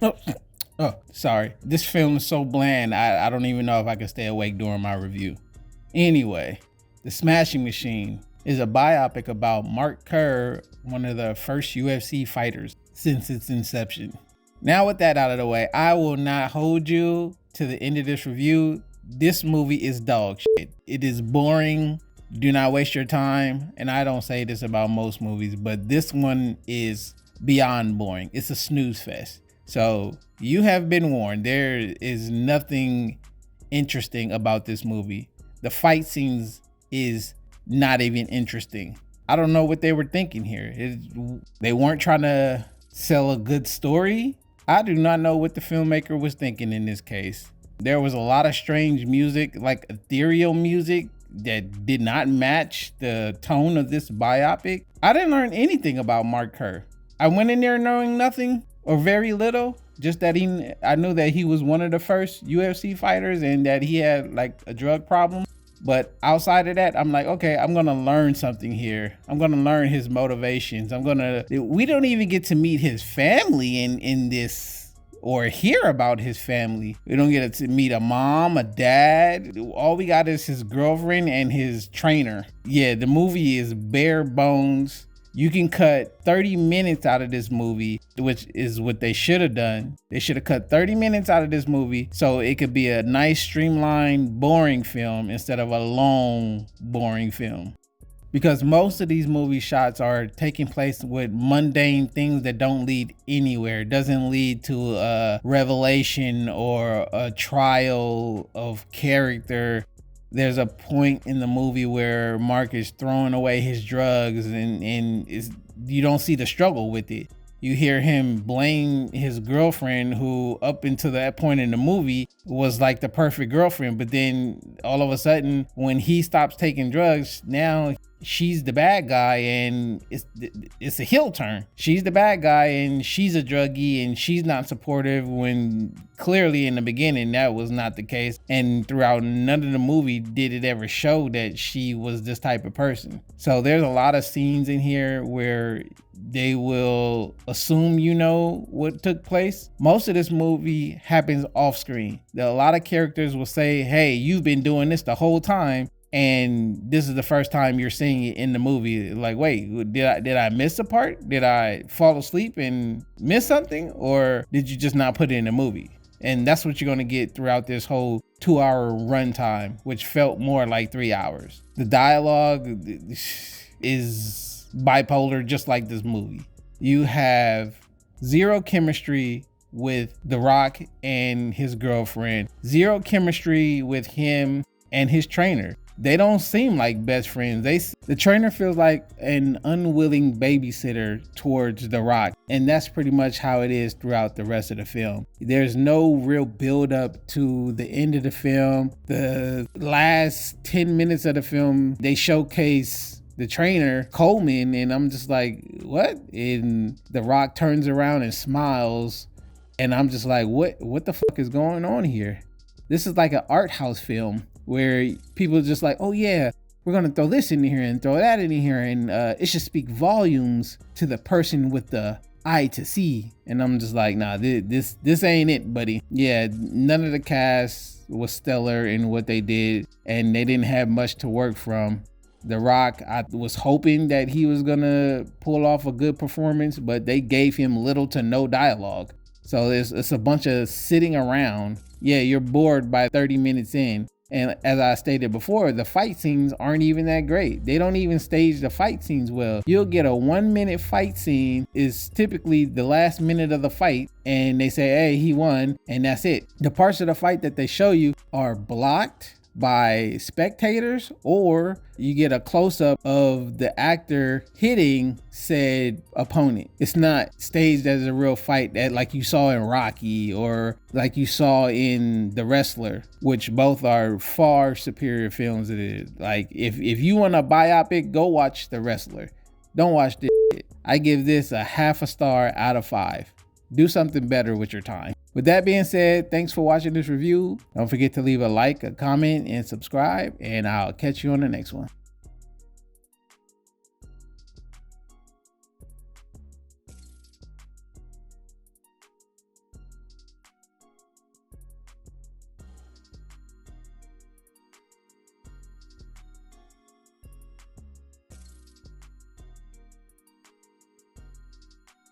Oh, oh, sorry. This film is so bland, I don't even know if I can stay awake during my review. Anyway, The Smashing Machine is a biopic about Mark Kerr, one of the first UFC fighters since its inception. Now, with that out of the way, I will not hold you to the end of this review. This movie is dog shit. It is boring. Do not waste your time. And I don't say this about most movies, but this one is beyond boring. It's a snooze fest. So you have been warned. There is nothing interesting about this movie. The fight scenes is not even interesting. I don't know what they were thinking here. They weren't trying to sell a good story. I do not know what the filmmaker was thinking in this case. There was a lot of strange music, like ethereal music, that did not match the tone of this biopic. I didn't learn anything about Mark Kerr. I went in there knowing nothing or very little, just that I knew that he was one of the first UFC fighters and that he had like a drug problem. But outside of that, I'm like, okay, I'm gonna learn something here. I'm gonna learn his motivations. We don't even get to meet his family in this, or hear about his family. We don't get to meet a mom, a dad. All we got is his girlfriend and his trainer. Yeah, the movie is bare bones. You can cut 30 minutes out of this movie, which is what they should have done. They should have cut 30 minutes out of this movie so it could be a nice, streamlined, boring film instead of a long, boring film. Because most of these movie shots are taking place with mundane things that don't lead anywhere. It doesn't lead to a revelation or a trial of character. There's a point in the movie where Mark is throwing away his drugs and you don't see the struggle with it. You hear him blame his girlfriend, who up until that point in the movie was like the perfect girlfriend. But then all of a sudden, when he stops taking drugs, now she's the bad guy and it's a heel turn. She's the bad guy and she's a druggie and she's not supportive, when clearly in the beginning that was not the case. And throughout none of the movie did it ever show that she was this type of person. So there's a lot of scenes in here where they will assume you know what took place. Most of this movie happens off screen. A lot of characters will say, hey, you've been doing this the whole time, and this is the first time you're seeing it in the movie. Like, wait, did I miss a part? Did I fall asleep and miss something? Or did you just not put it in the movie? And that's what you're going to get throughout this whole 2-hour runtime, which felt more like 3 hours. The dialogue is bipolar, just like this movie. You have zero chemistry with The Rock and his girlfriend, zero chemistry with him and his trainer. They don't seem like best friends. The trainer feels like an unwilling babysitter towards The Rock, and that's pretty much how it is throughout the rest of the film. There's no real build up to the end of the film. The last 10 minutes of the film, they showcase the trainer, Coleman, and I'm just like, what? And The Rock turns around and smiles, and I'm just like, what the fuck is going on here? This is like an art house film where people are just like, oh yeah, we're gonna throw this in here and throw that in here, and it should speak volumes to the person with the eye to see. And I'm just like, nah, this ain't it, buddy. Yeah, none of the cast was stellar in what they did, and they didn't have much to work from. The Rock, I was hoping that he was gonna pull off a good performance, but they gave him little to no dialogue. So it's a bunch of sitting around. Yeah, you're bored by 30 minutes in. And as I stated before, the fight scenes aren't even that great. They don't even stage the fight scenes well. You'll get a 1-minute fight scene, is typically the last minute of the fight, and they say, hey, he won, and that's it. The parts of the fight that they show you are blocked by spectators, or you get a close-up of the actor hitting said opponent. It's not staged as a real fight that like you saw in Rocky or like you saw in The Wrestler, which both are far superior films. It is like, if you want a biopic, go watch The Wrestler. Don't watch this shit. I give this a 0.5 star out of 5. Do something better with your time. With that being said, thanks for watching this review. Don't forget to leave a like, a comment, and subscribe, and I'll catch you on the next one.